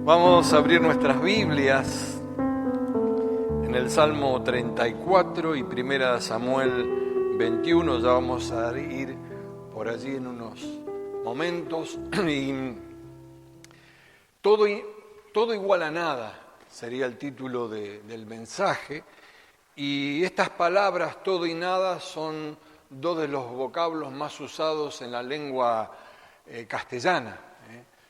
Vamos a abrir nuestras Biblias en el Salmo 34 y Primera Samuel 21. Ya vamos a ir por allí en unos momentos. Y todo igual a nada sería el título del mensaje. Y estas palabras, todo y nada, son dos de los vocablos más usados en la lengua castellana.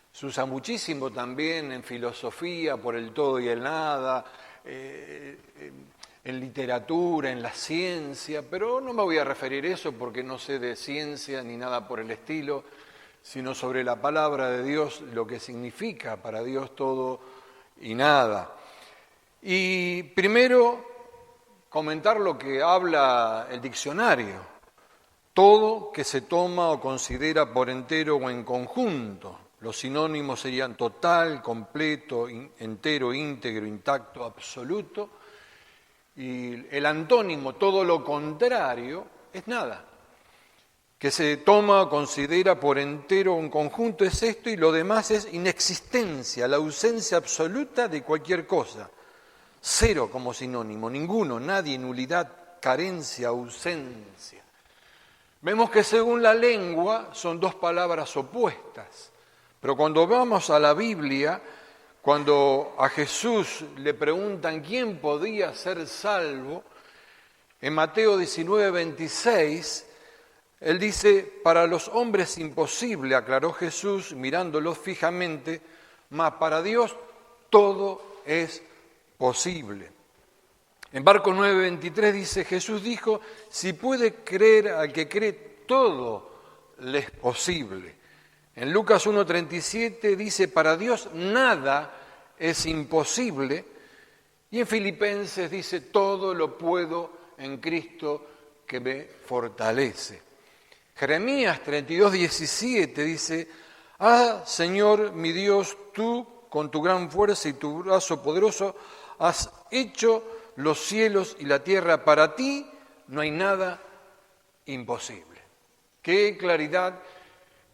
Se usa muchísimo también en filosofía por el todo y el nada, en literatura, en la ciencia, pero no me voy a referir a eso porque no sé de ciencia ni nada por el estilo, sino sobre la palabra de Dios, lo que significa para Dios todo y nada. Y primero, comentar lo que habla el diccionario: todo que se toma o considera por entero o en conjunto. Los sinónimos serían total, completo, entero, íntegro, intacto, absoluto. Y el antónimo, todo lo contrario, es nada. Que se toma o considera por entero o en conjunto es esto, y lo demás es inexistencia, la ausencia absoluta de cualquier cosa. Cero como sinónimo, ninguno, nadie, nulidad, carencia, ausencia. Vemos que según la lengua son dos palabras opuestas. Pero cuando vamos a la Biblia, cuando a Jesús le preguntan quién podía ser salvo, en Mateo 19:26, él dice: para los hombres imposible, aclaró Jesús mirándolos fijamente, mas para Dios todo es posible. En Marcos 9:23 dice: Jesús dijo: si puede creer al que cree, todo le es posible. En Lucas 1:37 dice: para Dios nada es imposible. Y en Filipenses dice: todo lo puedo en Cristo que me fortalece. Jeremías 32:17 dice: ah, Señor mi Dios, tú con tu gran fuerza y tu brazo poderoso has hecho los cielos y la tierra, para ti no hay nada imposible. Qué claridad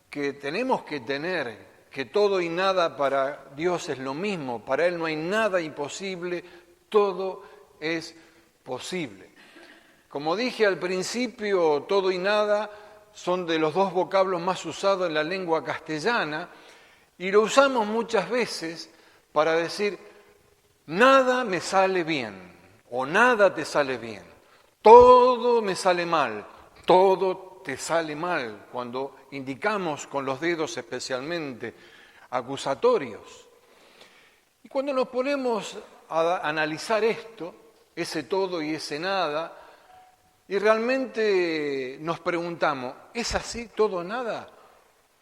que tenemos que tener, que todo y nada para Dios es lo mismo, para Él no hay nada imposible, todo es posible. Como dije al principio, todo y nada son de los dos vocablos más usados en la lengua castellana, y lo usamos muchas veces para decir: nada me sale bien, o nada te sale bien, todo me sale mal, todo te sale mal, cuando indicamos con los dedos especialmente acusatorios. Y cuando nos ponemos a analizar esto, ese todo y ese nada, y realmente nos preguntamos: ¿es así todo o nada?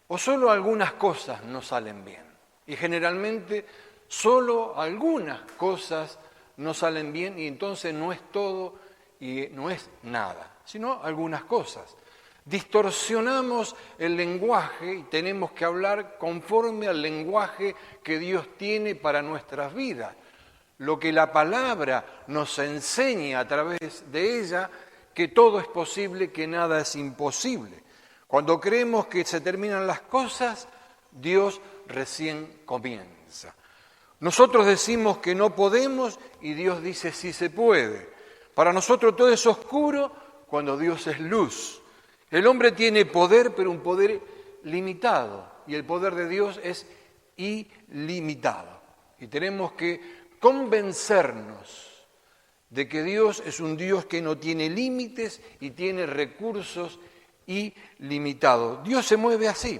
¿O solo algunas cosas no salen bien? Y generalmente solo algunas cosas no salen bien, y entonces no es todo y no es nada, sino algunas cosas. Distorsionamos el lenguaje y tenemos que hablar conforme al lenguaje que Dios tiene para nuestras vidas. Lo que la palabra nos enseña a través de ella, que todo es posible, que nada es imposible. Cuando creemos que se terminan las cosas, Dios recién comienza. Nosotros decimos que no podemos y Dios dice sí se puede. Para nosotros todo es oscuro cuando Dios es luz. El hombre tiene poder, pero un poder limitado, y el poder de Dios es ilimitado. Y tenemos que convencernos de que Dios es un Dios que no tiene límites y tiene recursos ilimitados. Dios se mueve así.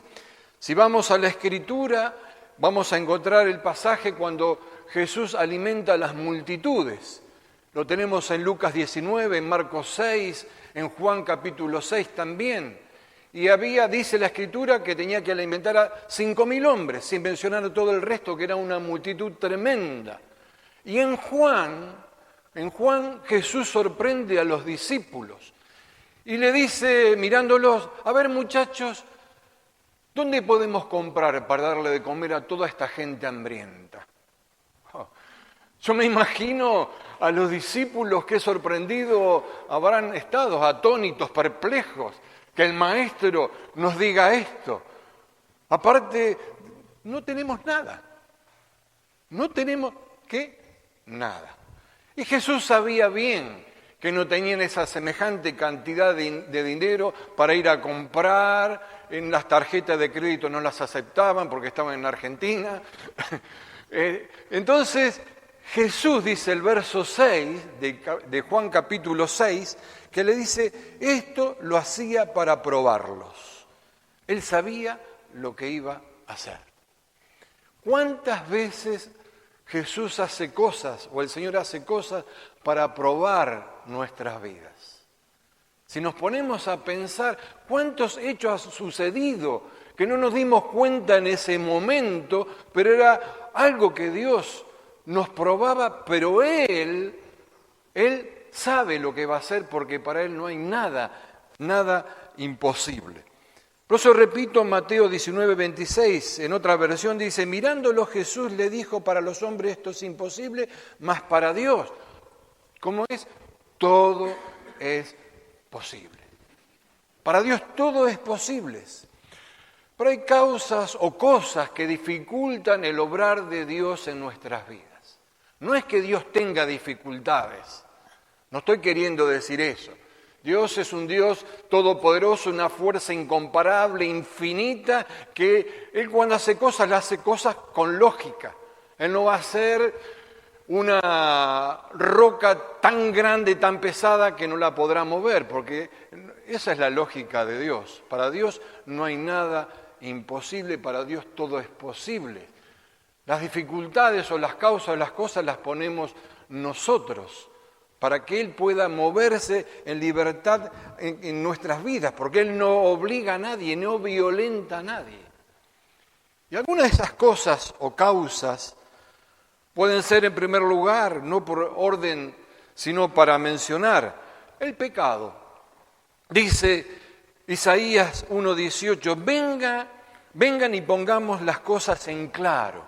Si vamos a la Escritura, vamos a encontrar el pasaje cuando Jesús alimenta a las multitudes. Lo tenemos en Lucas 19, en Marcos 6, en Juan capítulo 6 también. Y dice la Escritura, que tenía que alimentar a 5.000 hombres, sin mencionar a todo el resto, que era una multitud tremenda. Y en Juan Jesús sorprende a los discípulos y le dice, mirándolos: a ver, muchachos, ¿dónde podemos comprar para darle de comer a toda esta gente hambrienta? Yo me imagino a los discípulos que sorprendidos habrán estado, atónitos, perplejos, que el maestro nos diga esto. Aparte, no tenemos nada. No tenemos, ¿qué? Nada. Y Jesús sabía bien que no tenían esa semejante cantidad de dinero para ir a comprar, en las tarjetas de crédito no las aceptaban porque estaban en Argentina. Entonces, Jesús dice el verso 6 de Juan capítulo 6, que le dice, esto lo hacía para probarlos. Él sabía lo que iba a hacer. ¿Cuántas veces Jesús hace cosas, o el Señor hace cosas para probar nuestras vidas? Si nos ponemos a pensar cuántos hechos han sucedido que no nos dimos cuenta en ese momento, pero era algo que Dios nos probaba, pero Él sabe lo que va a hacer porque para Él no hay nada imposible. Por eso repito Mateo 19:26, en otra versión dice, mirándolo Jesús le dijo, para los hombres esto es imposible, mas para Dios, ¿cómo es? Todo es posible. Para Dios todo es posible. Pero hay causas o cosas que dificultan el obrar de Dios en nuestras vidas. No es que Dios tenga dificultades, no estoy queriendo decir eso. Dios es un Dios todopoderoso, una fuerza incomparable, infinita, que Él cuando hace cosas, le hace cosas con lógica. Él no va a hacer una roca tan grande, tan pesada, que no la podrá mover, porque esa es la lógica de Dios. Para Dios no hay nada imposible, para Dios todo es posible. Las dificultades o las causas de las cosas las ponemos nosotros, para que Él pueda moverse en libertad en nuestras vidas, porque Él no obliga a nadie, no violenta a nadie. Y algunas de esas cosas o causas pueden ser, en primer lugar, no por orden, sino para mencionar, el pecado. Dice Isaías 1:18, vengan y pongamos las cosas en claro,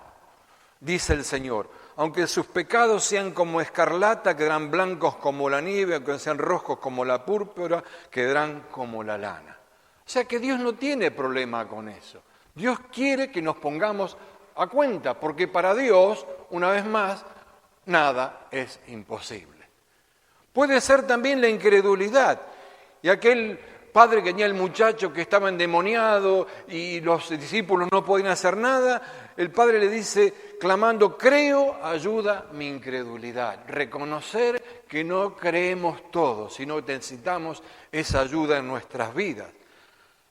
dice el Señor. Aunque sus pecados sean como escarlata, quedarán blancos como la nieve, aunque sean rojos como la púrpura, quedarán como la lana. O sea que Dios no tiene problema con eso. Dios quiere que nos pongamos a cuenta, porque para Dios, una vez más, nada es imposible. Puede ser también la incredulidad. Y aquel padre que tenía el muchacho que estaba endemoniado y los discípulos no podían hacer nada, el padre le dice, clamando, creo, ayuda mi incredulidad. Reconocer que no creemos todo, sino que necesitamos esa ayuda en nuestras vidas.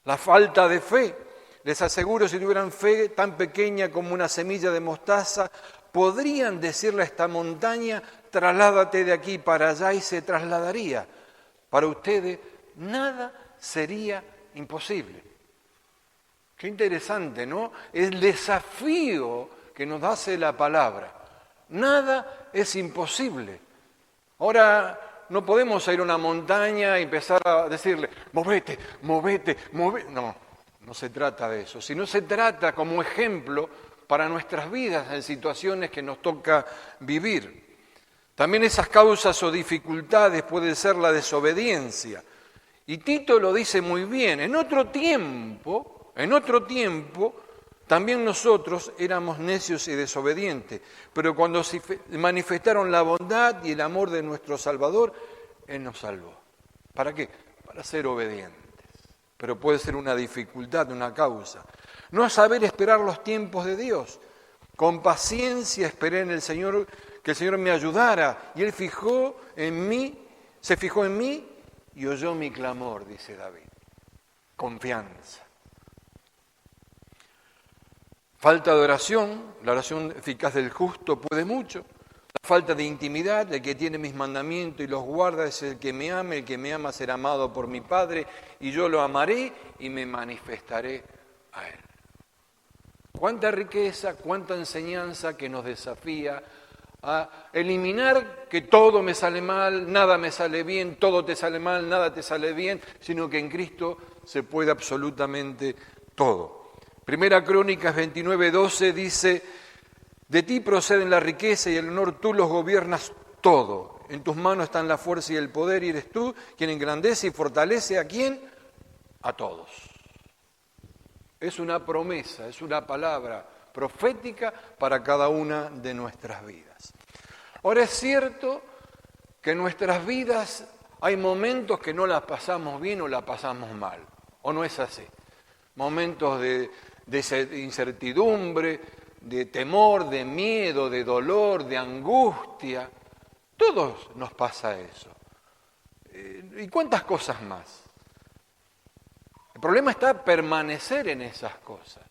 La falta de fe. Les aseguro, si tuvieran fe tan pequeña como una semilla de mostaza, podrían decirle a esta montaña, trasládate de aquí para allá, y se trasladaría. Para ustedes, nada sería imposible. Qué interesante, ¿no? El desafío que nos hace la palabra. Nada es imposible. Ahora no podemos ir a una montaña y empezar a decirle, movete, movete, movete. No se trata de eso, sino se trata como ejemplo para nuestras vidas en situaciones que nos toca vivir. También esas causas o dificultades pueden ser la desobediencia. Y Tito lo dice muy bien, en otro tiempo, también nosotros éramos necios y desobedientes, pero cuando se manifestaron la bondad y el amor de nuestro Salvador, Él nos salvó. ¿Para qué? Para ser obedientes. Pero puede ser una dificultad, una causa. No saber esperar los tiempos de Dios. Con paciencia esperé en el Señor, que el Señor me ayudara, y Él se fijó en mí y oyó mi clamor, dice David. Confianza. Falta de oración, la oración eficaz del justo puede mucho. La falta de intimidad, el que tiene mis mandamientos y los guarda es el que me ama será amado por mi Padre, y yo lo amaré y me manifestaré a Él. Cuánta riqueza, cuánta enseñanza que nos desafía a eliminar que todo me sale mal, nada me sale bien, todo te sale mal, nada te sale bien, sino que en Cristo se puede absolutamente todo. Primera Crónicas 29:12 dice, de ti proceden la riqueza y el honor, tú los gobiernas todo. En tus manos están la fuerza y el poder, y eres tú quien engrandece y fortalece ¿a quién? A todos. Es una promesa, es una palabra profética para cada una de nuestras vidas. Ahora es cierto que en nuestras vidas hay momentos que no las pasamos bien o la pasamos mal, ¿o no es así? Momentos de incertidumbre, de temor, de miedo, de dolor, de angustia. Todos nos pasa eso. ¿Y cuántas cosas más? El problema está permanecer en esas cosas.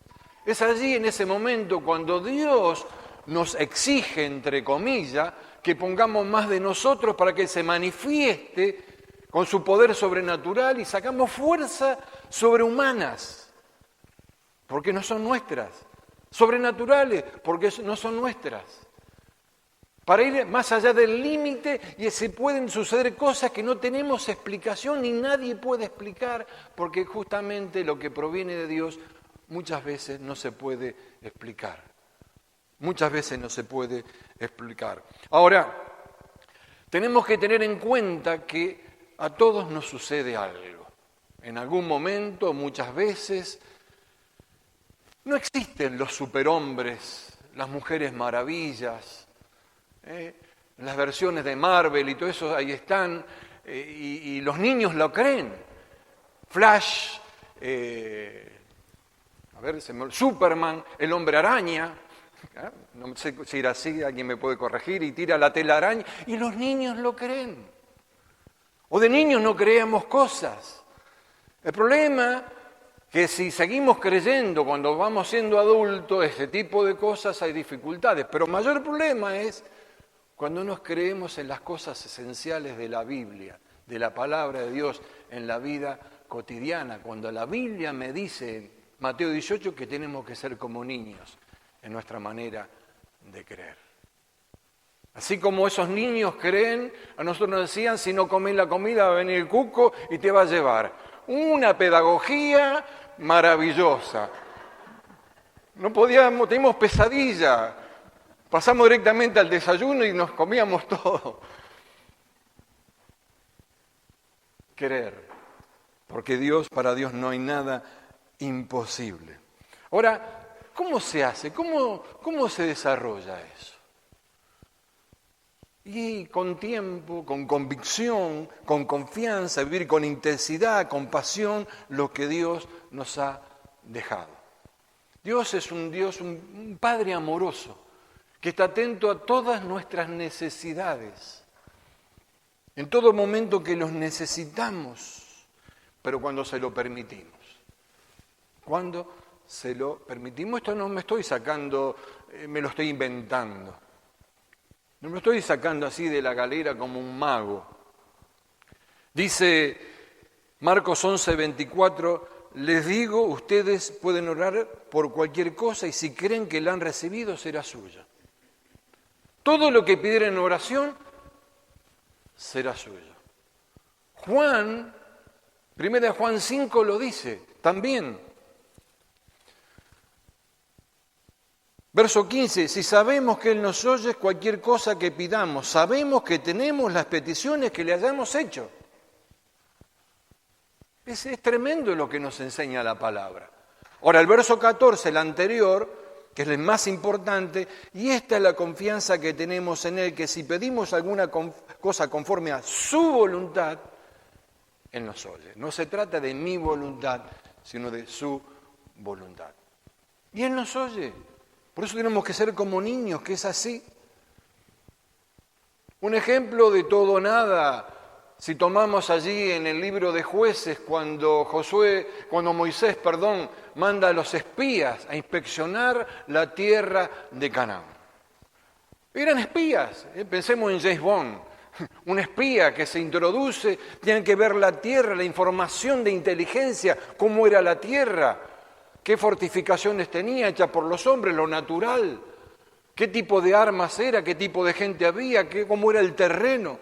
Es allí, en ese momento, cuando Dios nos exige, entre comillas, que pongamos más de nosotros para que se manifieste con su poder sobrenatural y sacamos fuerza sobrehumanas, porque no son nuestras, sobrenaturales, porque no son nuestras. Para ir más allá del límite y se pueden suceder cosas que no tenemos explicación ni nadie puede explicar, porque justamente lo que proviene de Dios muchas veces no se puede explicar. Muchas veces no se puede explicar. Ahora, tenemos que tener en cuenta que a todos nos sucede algo. En algún momento, muchas veces, no existen los superhombres, las mujeres maravillas, las versiones de Marvel y todo eso ahí están, y los niños lo creen. Flash, Superman, el hombre araña, no sé si era así, alguien me puede corregir, y tira la telaraña, y los niños lo creen. O de niños no creemos cosas. El problema que si seguimos creyendo cuando vamos siendo adultos ese tipo de cosas hay dificultades, pero el mayor problema es cuando nos creemos en las cosas esenciales de la Biblia, de la palabra de Dios en la vida cotidiana, cuando la Biblia me dice en Mateo 18 que tenemos que ser como niños en nuestra manera de creer. Así como esos niños creen, a nosotros nos decían, si no comes la comida va a venir el cuco y te va a llevar. Una pedagogía maravillosa. No podíamos, teníamos pesadilla. Pasamos directamente al desayuno y nos comíamos todo. Creer, porque para Dios no hay nada imposible. Ahora, ¿cómo se hace? ¿Cómo se desarrolla eso? Y con tiempo, con convicción, con confianza, vivir con intensidad, con pasión, lo que Dios nos ha dejado. Dios es un Padre amoroso, que está atento a todas nuestras necesidades, en todo momento que los necesitamos, pero cuando se lo permitimos. Cuando se lo permitimos, esto no me estoy sacando, me lo estoy inventando. No me estoy sacando así de la galera como un mago. Dice Marcos 11:24, les digo, ustedes pueden orar por cualquier cosa y si creen que la han recibido será suya. Todo lo que pidieren en oración será suyo. Juan, 1 Juan 5 lo dice también. Verso 15, si sabemos que Él nos oye cualquier cosa que pidamos, sabemos que tenemos las peticiones que le hayamos hecho. Es tremendo lo que nos enseña la palabra. Ahora, el verso 14, el anterior, que es el más importante, y esta es la confianza que tenemos en Él, que si pedimos alguna cosa conforme a su voluntad, Él nos oye. No se trata de mi voluntad, sino de su voluntad. Y Él nos oye. Por eso tenemos que ser como niños, que es así. Un ejemplo de todo o nada, si tomamos allí en el libro de Jueces, cuando Moisés, manda a los espías a inspeccionar la tierra de Canaán. Eran espías, pensemos en James Bond, un espía que se introduce, tiene que ver la tierra, la información de inteligencia, cómo era la tierra, qué fortificaciones tenía hechas por los hombres, lo natural, qué tipo de armas era, qué tipo de gente había, cómo era el terreno.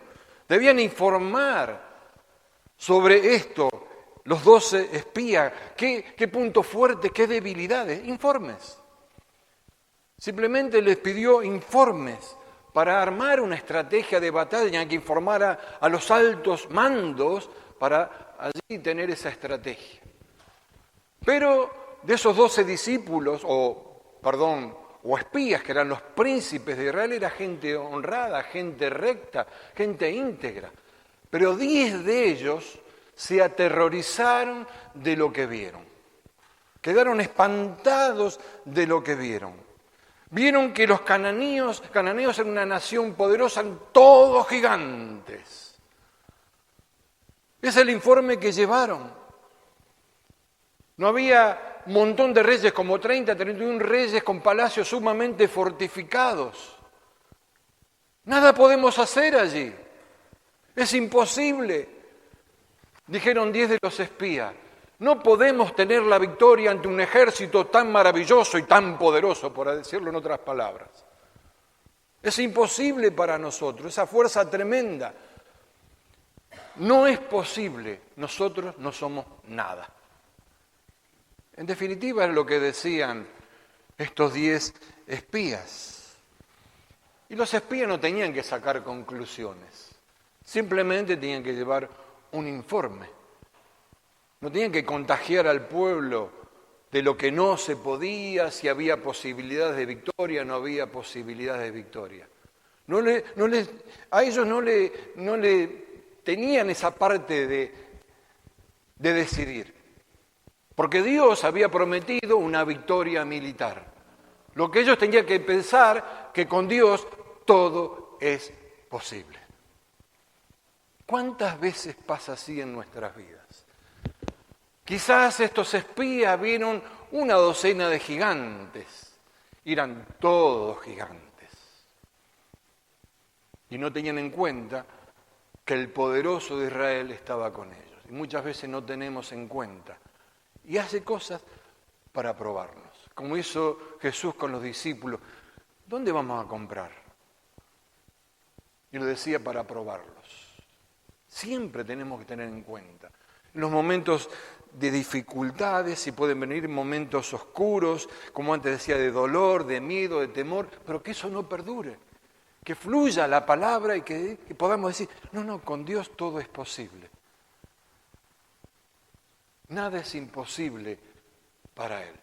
Debían informar sobre esto los 12 espías, qué puntos fuertes, qué debilidades, informes. Simplemente les pidió informes para armar una estrategia de batalla, tenían que informar a los altos mandos para allí tener esa estrategia. Pero de esos 12 discípulos, o o espías, que eran los príncipes de Israel, era gente honrada, gente recta, gente íntegra. Pero 10 de ellos se aterrorizaron de lo que vieron. Quedaron espantados de lo que vieron. Vieron que los cananeos eran una nación poderosa, eran todos gigantes. Es el informe que llevaron. No había un montón de reyes, como 30, 31 reyes con palacios sumamente fortificados. Nada podemos hacer allí. Es imposible. Dijeron 10 de los espías. No podemos tener la victoria ante un ejército tan maravilloso y tan poderoso, por decirlo en otras palabras. Es imposible para nosotros, esa fuerza tremenda. No es posible, nosotros no somos nada. En definitiva, es lo que decían estos 10 espías. Y los espías no tenían que sacar conclusiones, simplemente tenían que llevar un informe. No tenían que contagiar al pueblo de lo que no se podía, si había posibilidades de victoria, no había posibilidades de victoria. A ellos no le tenían esa parte de decidir, porque Dios había prometido una victoria militar. Lo que ellos tenían que pensar, que con Dios todo es posible. ¿Cuántas veces pasa así en nuestras vidas? Quizás estos espías vieron una docena de gigantes, eran todos gigantes, y no tenían en cuenta que el poderoso de Israel estaba con ellos. Y muchas veces no tenemos en cuenta, y hace cosas para probarnos, como hizo Jesús con los discípulos. ¿Dónde vamos a comprar? Y lo decía, para probarlos. Siempre tenemos que tener en cuenta. En los momentos de dificultades, si pueden venir momentos oscuros, como antes decía, de dolor, de miedo, de temor, pero que eso no perdure, que fluya la palabra y que podamos decir, no, con Dios todo es posible. Nada es imposible para Él.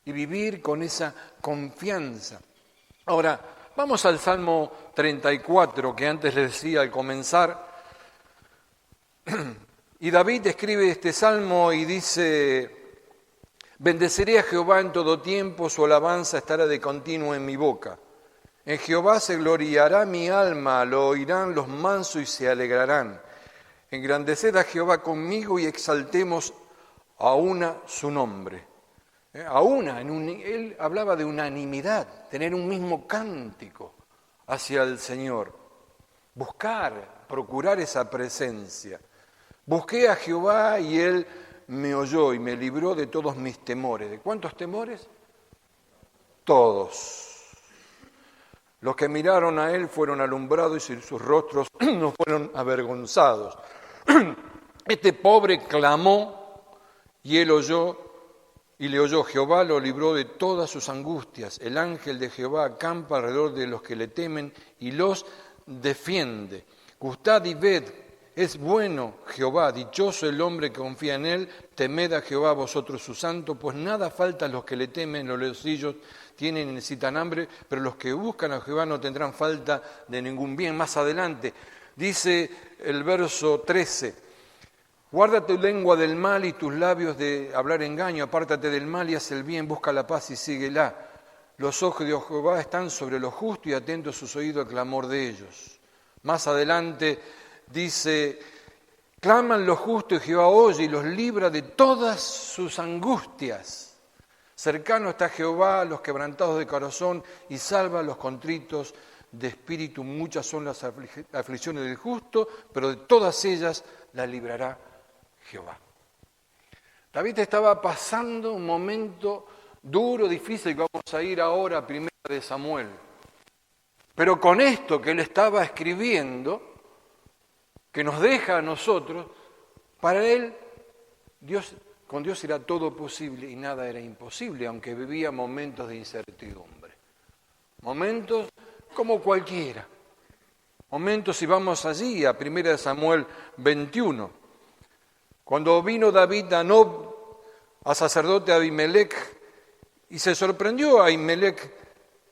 Y vivir con esa confianza. Ahora, vamos al Salmo 34, que antes les decía al comenzar. Y David escribe este salmo y dice: bendeciré a Jehová en todo tiempo, su alabanza estará de continuo en mi boca. En Jehová se gloriará mi alma, lo oirán los mansos y se alegrarán. Engrandeced a Jehová conmigo y exaltemos a una su nombre. Él hablaba de unanimidad, tener un mismo cántico hacia el Señor. Procurar esa presencia. Busqué a Jehová y Él me oyó y me libró de todos mis temores. ¿De cuántos temores? Todos. Los que miraron a Él fueron alumbrados y sus rostros no fueron avergonzados. Este pobre clamó y Él oyó y le oyó. Jehová lo libró de todas sus angustias. El ángel de Jehová acampa alrededor de los que le temen y los defiende. Gustad y ved. Es bueno Jehová, dichoso el hombre que confía en Él, temed a Jehová vosotros sus santos, pues nada falta a los que le temen, los bolsillos tienen y necesitan hambre, pero los que buscan a Jehová no tendrán falta de ningún bien. Más adelante dice el verso 13, guarda tu lengua del mal y tus labios de hablar engaño, apártate del mal y haz el bien, busca la paz y síguela. Los ojos de Jehová están sobre los justos y atentos sus oídos al clamor de ellos. Más adelante dice, claman los justos y Jehová oye y los libra de todas sus angustias. Cercano está Jehová a los quebrantados de corazón y salva a los contritos de espíritu. Muchas son las aflicciones del justo, pero de todas ellas la librará Jehová. David estaba pasando un momento duro, difícil, que vamos a ir ahora a 1 de Samuel. Pero con esto que él estaba escribiendo, que nos deja a nosotros, para él, con Dios era todo posible y nada era imposible, aunque vivía momentos de incertidumbre. Momentos como cualquiera. Momentos, si vamos allí, a 1 Samuel 21, cuando vino David a Nob, a sacerdote Abimelech, Y se sorprendió a Ahimelech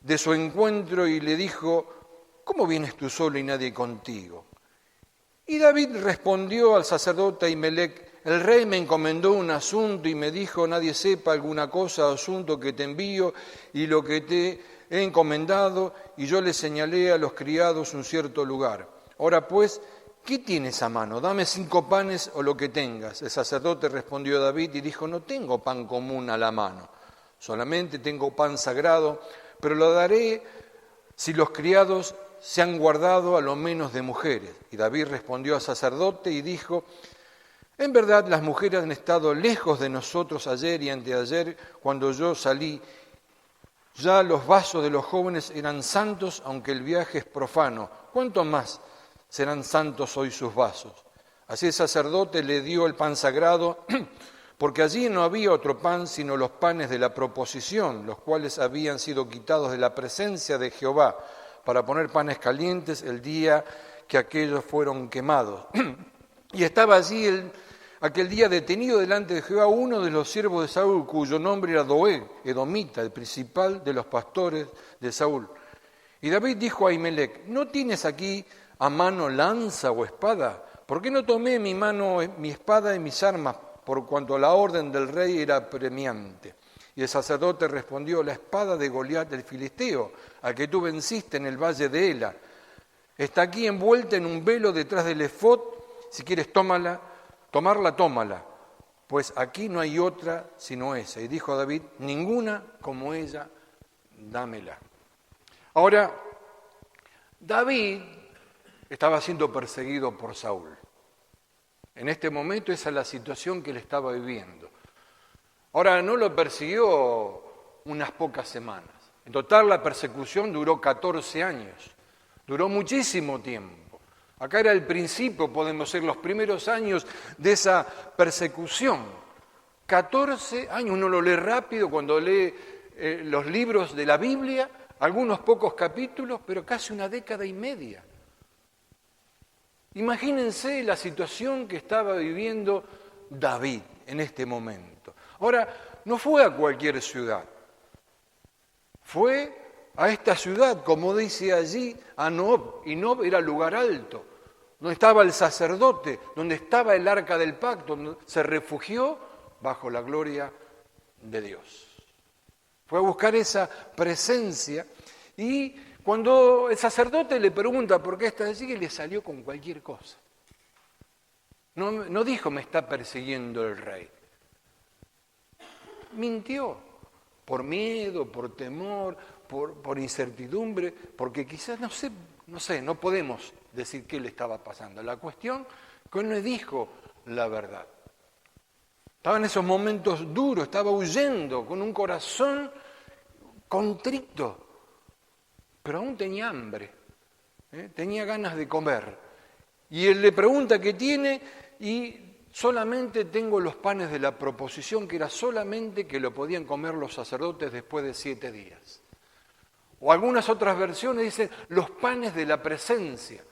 de su encuentro y le dijo, ¿cómo vienes tú solo y nadie contigo? Y David respondió al sacerdote Ahimelech, el rey me encomendó un asunto y me dijo, nadie sepa alguna cosa o asunto que te envío y lo que te he encomendado, y yo le señalé a los criados un cierto lugar. Ahora pues, ¿qué tienes a mano? Dame 5 panes o lo que tengas. El sacerdote respondió a David y dijo, no tengo pan común a la mano, solamente tengo pan sagrado, pero lo daré si los criados se han guardado a lo menos de mujeres. Y David respondió al sacerdote y dijo, en verdad las mujeres han estado lejos de nosotros ayer y anteayer cuando yo salí. Ya los vasos de los jóvenes eran santos, aunque el viaje es profano. ¿Cuánto más serán santos hoy sus vasos? Así el sacerdote le dio el pan sagrado, porque allí no había otro pan sino los panes de la proposición, los cuales habían sido quitados de la presencia de Jehová, para poner panes calientes el día que aquellos fueron quemados. Y estaba allí aquel día detenido delante de Jehová uno de los siervos de Saúl, cuyo nombre era Doeg, edomita, el principal de los pastores de Saúl. Y David dijo a Ahimelech, ¿no tienes aquí a mano lanza o espada? ¿Por qué no tomé en mi mano mi espada y mis armas, por cuanto la orden del rey era premiante? Y el sacerdote respondió, la espada de Goliat el filisteo, al que tú venciste en el valle de Ela. Está aquí envuelta en un velo detrás del efod, si quieres tomarla, pues aquí no hay otra sino esa. Y dijo David, ninguna como ella, dámela. Ahora, David estaba siendo perseguido por Saúl. En este momento esa es la situación que él estaba viviendo. Ahora, no lo persiguió unas pocas semanas. En total la persecución duró 14 años. Duró muchísimo tiempo. Acá era el principio, podemos decir, los primeros años de esa persecución. 14 años, uno lo lee rápido cuando lee los libros de la Biblia, algunos pocos capítulos, pero casi una década y media. Imagínense la situación que estaba viviendo David en este momento. Ahora, no fue a cualquier ciudad, fue a esta ciudad, como dice allí, a Nob, y Nob era lugar alto, donde estaba el sacerdote, donde estaba el arca del pacto, donde se refugió bajo la gloria de Dios. Fue a buscar esa presencia y cuando el sacerdote le pregunta por qué está allí, le salió con cualquier cosa. No dijo, me está persiguiendo el rey. Mintió, por miedo, por temor, por incertidumbre, porque quizás, no podemos decir qué le estaba pasando. La cuestión que él no dijo la verdad. Estaba en esos momentos duros, estaba huyendo con un corazón contrito, pero aún tenía hambre, tenía ganas de comer. Y él le pregunta qué tiene y solamente tengo los panes de la proposición, que era solamente que lo podían comer los sacerdotes después de 7 días. O algunas otras versiones dicen los panes de la presencia.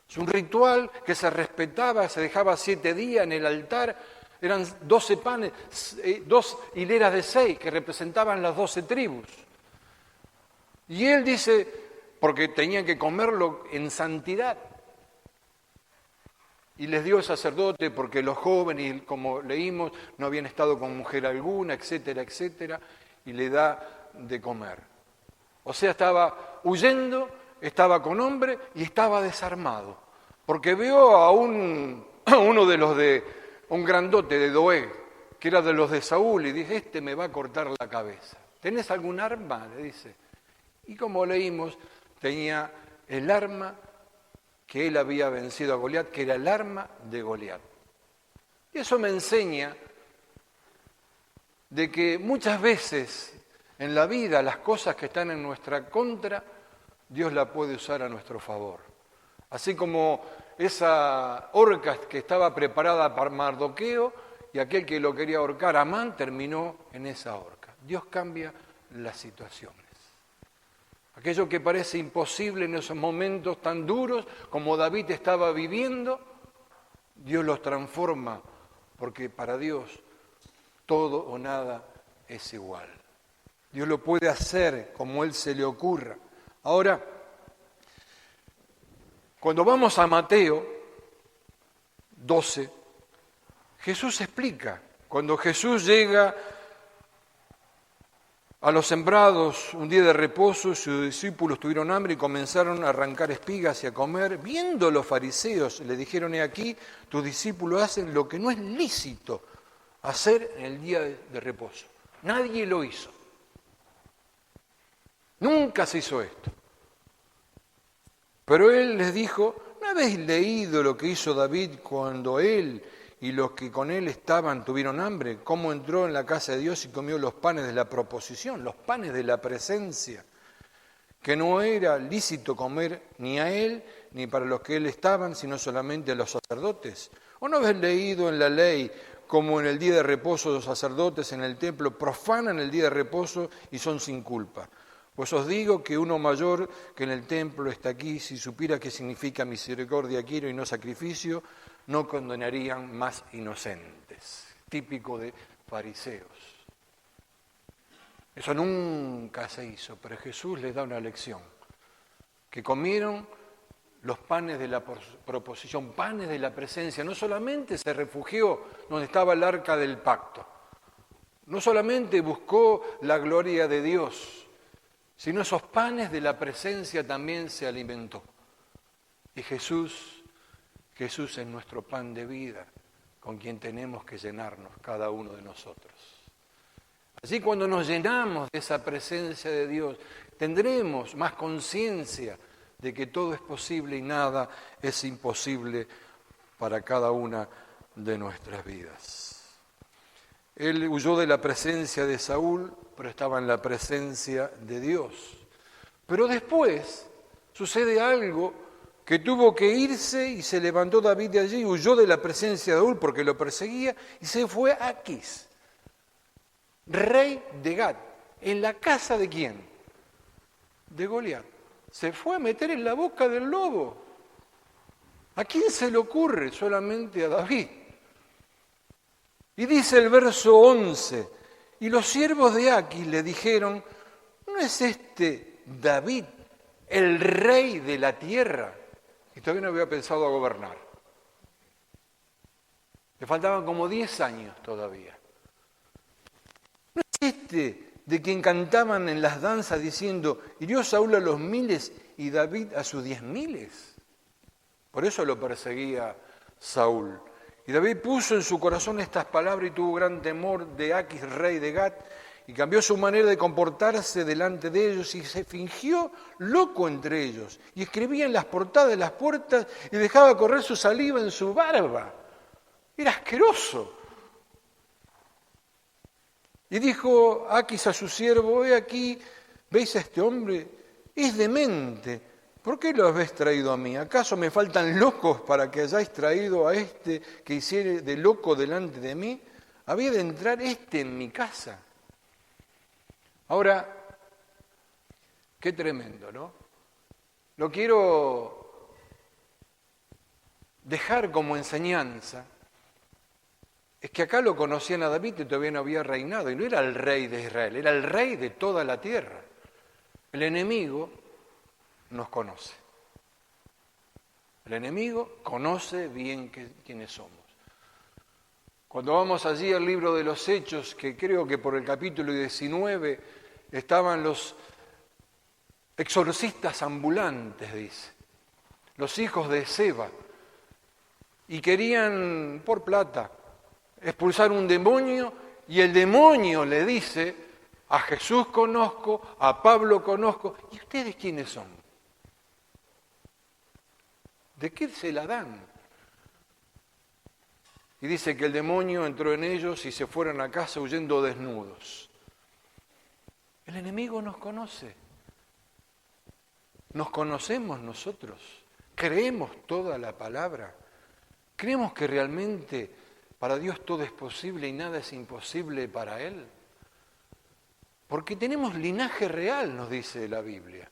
Es un ritual que se respetaba, se dejaba 7 días en el altar, eran 12 panes, 2 hileras de 6 que representaban las 12 tribus. Y él dice, porque tenían que comerlo en santidad. Y les dio el sacerdote porque los jóvenes, como leímos, no habían estado con mujer alguna, etcétera, etcétera, y le da de comer. O sea, estaba huyendo, estaba con hombre y estaba desarmado. Porque veo a uno de los un grandote de Doeg, que era de los de Saúl, y dice, este me va a cortar la cabeza. ¿Tenés algún arma? Le dice. Y como leímos, tenía el arma que él había vencido a Goliat, que era el arma de Goliat. Y eso me enseña de que muchas veces en la vida las cosas que están en nuestra contra, Dios la puede usar a nuestro favor. Así como esa horca que estaba preparada para Mardoqueo y aquel que lo quería ahorcar, Amán, terminó en esa horca. Dios cambia las situaciones. Aquello que parece imposible en esos momentos tan duros como David estaba viviendo, Dios los transforma, porque para Dios todo o nada es igual. Dios lo puede hacer como Él se le ocurra. Ahora, cuando vamos a Mateo 12, Jesús explica. Cuando Jesús llega a los sembrados un día de reposo, sus discípulos tuvieron hambre y comenzaron a arrancar espigas y a comer. Viendo los fariseos, le dijeron: he aquí, tus discípulos hacen lo que no es lícito hacer en el día de reposo. Nadie lo hizo. Nunca se hizo esto. Pero él les dijo: ¿no habéis leído lo que hizo David cuando él y los que con él estaban tuvieron hambre? ¿Cómo entró en la casa de Dios y comió los panes de la proposición, los panes de la presencia, que no era lícito comer ni a él ni para los que él estaban, sino solamente a los sacerdotes? ¿O no habéis leído en la ley como en el día de reposo los sacerdotes en el templo profanan el día de reposo y son sin culpa? Pues os digo que uno mayor que en el templo está aquí. Si supiera qué significa misericordia quiero y no sacrificio, no condenarían más inocentes. Típico de fariseos. Eso nunca se hizo, pero Jesús les da una lección. Que comieron los panes de la proposición, panes de la presencia. No solamente se refugió donde estaba el arca del pacto, no solamente buscó la gloria de Dios, sino esos panes de la presencia también se alimentó. Y Jesús es nuestro pan de vida, con quien tenemos que llenarnos cada uno de nosotros. Así, cuando nos llenamos de esa presencia de Dios, tendremos más conciencia de que todo es posible y nada es imposible para cada una de nuestras vidas. Él huyó de la presencia de Saúl, pero estaba en la presencia de Dios. Pero después sucede algo, que tuvo que irse y se levantó David de allí, huyó de la presencia de Saúl porque lo perseguía y se fue a Aquis, rey de Gat. ¿En la casa de quién? De Goliat. Se fue a meter en la boca del lobo. ¿A quién se le ocurre? Solamente a David. Y dice el verso 11, y los siervos de Aquis le dijeron: ¿no es este David el rey de la tierra? Y todavía no había pensado a gobernar. Le faltaban como 10 años todavía. ¿No es este de quien cantaban en las danzas diciendo: hirió Saúl a los 1000 y David a sus 10.000? Por eso lo perseguía Saúl. Y David puso en su corazón estas palabras y tuvo gran temor de Aquis, rey de Gat, y cambió su manera de comportarse delante de ellos y se fingió loco entre ellos. Y escribía en las portadas de las puertas y dejaba correr su saliva en su barba. Era asqueroso. Y dijo Aquis a su siervo: he aquí, ¿veis a este hombre? Es demente. ¿Por qué lo habéis traído a mí? ¿Acaso me faltan locos para que hayáis traído a este que hiciere de loco delante de mí? ¿Había de entrar este en mi casa? Ahora, qué tremendo, ¿no? Lo quiero dejar como enseñanza. Es que acá lo conocían a David y todavía no había reinado, y no era el rey de Israel, era el rey de toda la tierra. El enemigo nos conoce. El enemigo conoce bien quiénes somos. Cuando vamos allí al libro de los Hechos, que creo que por el capítulo 19 estaban los exorcistas ambulantes, dice, los hijos de Seba, y querían por plata expulsar un demonio, y el demonio le dice: a Jesús conozco, a Pablo conozco, ¿y ustedes quiénes son? ¿De qué se la dan? Y dice que el demonio entró en ellos y se fueron a casa huyendo desnudos. El enemigo nos conoce. Nos conocemos nosotros. Creemos toda la palabra. Creemos que realmente para Dios todo es posible y nada es imposible para Él. Porque tenemos linaje real, nos dice la Biblia.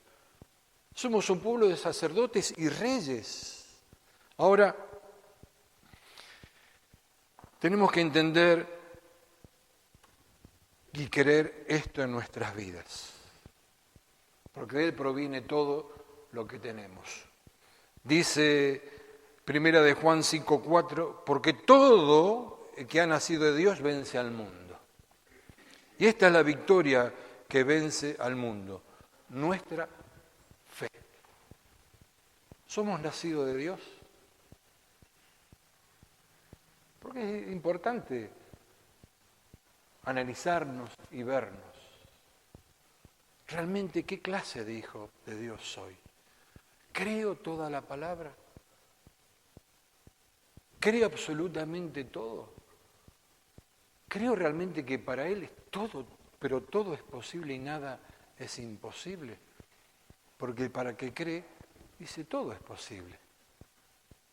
Somos un pueblo de sacerdotes y reyes. Ahora, tenemos que entender y creer esto en nuestras vidas. Porque de Él proviene todo lo que tenemos. Dice Primera de Juan 5:4, porque todo el que ha nacido de Dios vence al mundo. Y esta es la victoria que vence al mundo, nuestra fe. ¿Somos nacidos de Dios? Porque es importante analizarnos y vernos. ¿Realmente qué clase de hijo de Dios soy? ¿Creo toda la palabra? ¿Creo absolutamente todo? ¿Creo realmente que para Él es todo, pero todo es posible y nada es imposible? Porque para el que cree, dice todo es posible.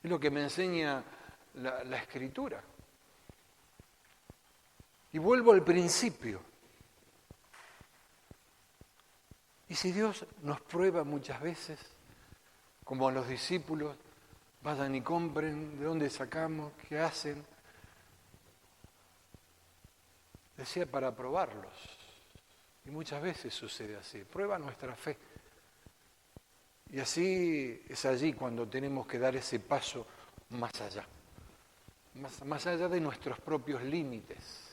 Es lo que me enseña la Escritura. Y vuelvo al principio. Y si Dios nos prueba muchas veces, como a los discípulos, vayan y compren, ¿de dónde sacamos? ¿Qué hacen? Decía para probarlos. Y muchas veces sucede así. Prueba nuestra fe. Y así es allí cuando tenemos que dar ese paso más allá. Más allá de nuestros propios límites.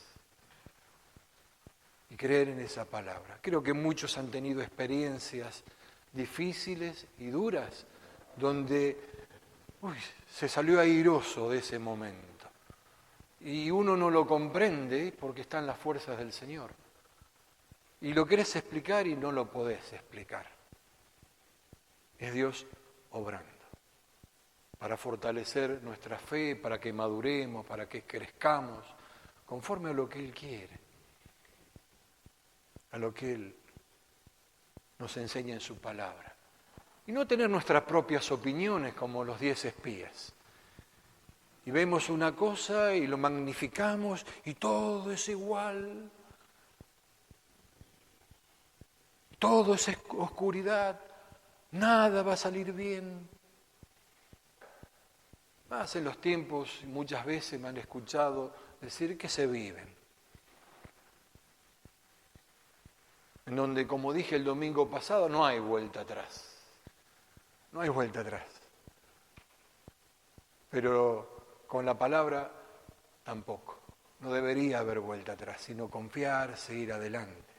Y creer en esa palabra. Creo que muchos han tenido experiencias difíciles y duras, donde se salió airoso de ese momento. Y uno no lo comprende porque están las fuerzas del Señor. Y lo querés explicar y no lo podés explicar. Es Dios obrando para fortalecer nuestra fe, para que maduremos, para que crezcamos, conforme a lo que Él quiere, a lo que Él nos enseña en su palabra. Y no tener nuestras propias opiniones como los 10 espías. Y vemos una cosa y lo magnificamos y todo es igual. Todo es oscuridad. Nada va a salir bien. Más en los tiempos, muchas veces me han escuchado decir que se viven. En donde, como dije el domingo pasado, no hay vuelta atrás. No hay vuelta atrás. Pero con la palabra tampoco. No debería haber vuelta atrás, sino confiar, seguir adelante.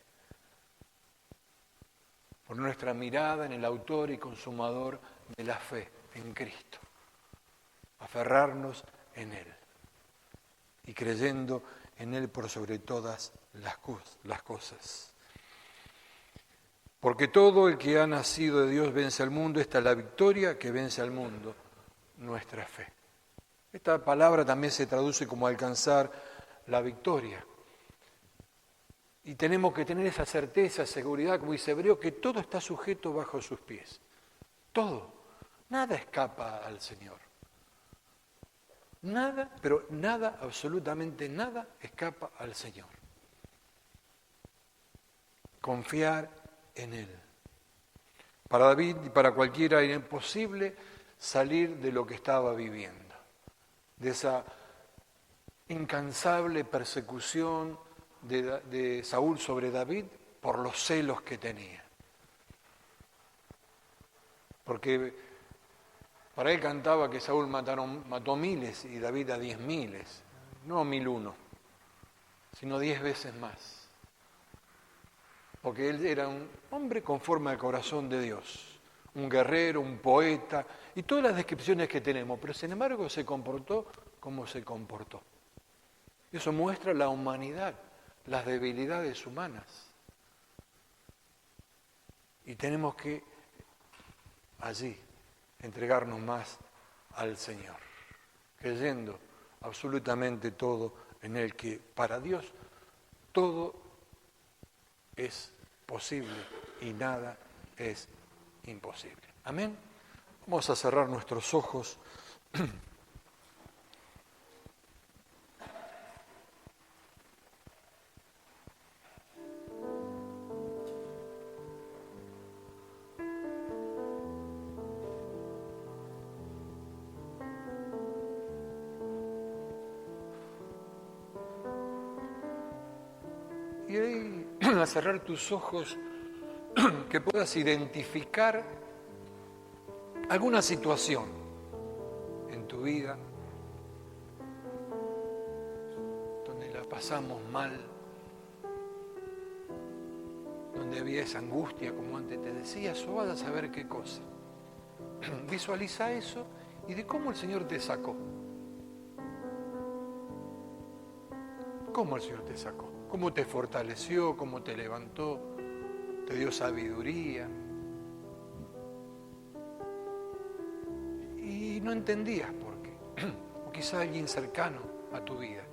Por nuestra mirada en el autor y consumador de la fe, en Cristo. Aferrarnos en Él. Y creyendo en Él por sobre todas las cosas. Porque todo el que ha nacido de Dios vence al mundo. Esta es la victoria que vence al mundo, nuestra fe. Esta palabra también se traduce como alcanzar la victoria. Y tenemos que tener esa certeza, seguridad, como dice Hebreo, que todo está sujeto bajo sus pies. Todo. Nada escapa al Señor. Nada, pero nada, absolutamente nada, escapa al Señor. Confiar en Él. Para David y para cualquiera era imposible salir de lo que estaba viviendo, de esa incansable persecución de Saúl sobre David por los celos que tenía. Porque para él cantaba que Saúl mató miles y David a 10.000, no 1.001, sino 10 veces más. Porque él era un hombre conforme al corazón de Dios, un guerrero, un poeta, y todas las descripciones que tenemos, pero sin embargo se comportó como se comportó. Eso muestra la humanidad, las debilidades humanas. Y tenemos que allí entregarnos más al Señor, creyendo absolutamente todo en Él, que para Dios todo es posible y nada es imposible. Amén. Vamos a cerrar nuestros ojos. Y Y ahí, a cerrar tus ojos, que puedas identificar alguna situación en tu vida donde la pasamos mal, donde había esa angustia, como antes te decía, o vas a saber qué cosa. Visualiza eso y de cómo el Señor te sacó. ¿Cómo el Señor te sacó? ¿Cómo te fortaleció? ¿Cómo te levantó? ¿Te dio sabiduría? Y no entendías por qué. O quizá alguien cercano a tu vida.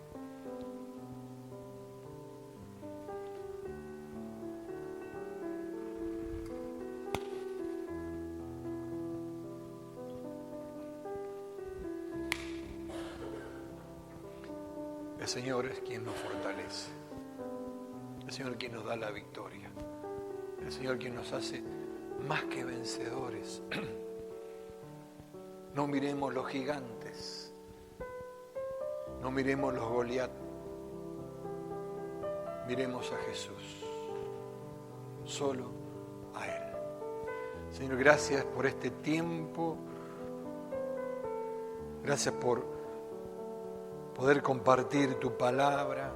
El Señor es quien nos fortalece. El Señor es quien nos da la victoria. El Señor es quien nos hace más que vencedores. No miremos los gigantes. No miremos los Goliat. Miremos a Jesús. Solo a Él. Señor, gracias por este tiempo. Gracias por poder compartir tu palabra.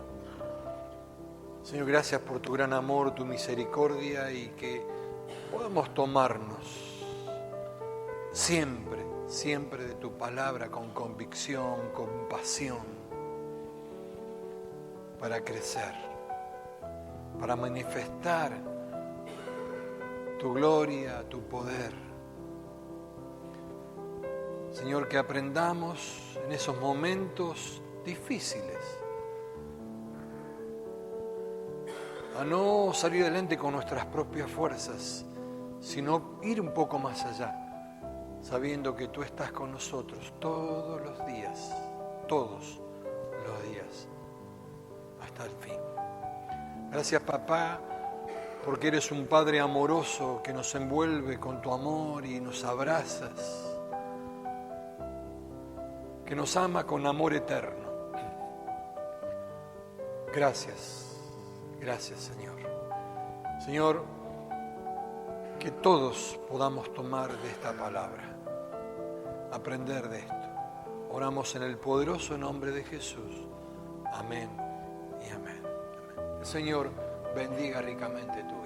Señor, gracias por tu gran amor, tu misericordia y que podamos tomarnos siempre, siempre de tu palabra con convicción, con pasión, para crecer, para manifestar tu gloria, tu poder. Señor, que aprendamos en esos momentos difíciles a no salir adelante con nuestras propias fuerzas, sino ir un poco más allá, sabiendo que tú estás con nosotros todos los días, hasta el fin. Gracias, papá, porque eres un Padre amoroso que nos envuelve con tu amor y nos abrazas, que nos ama con amor eterno. Gracias. Gracias, Señor. Señor, que todos podamos tomar de esta palabra, aprender de esto. Oramos en el poderoso nombre de Jesús. Amén y amén. El Señor bendiga ricamente tu vida.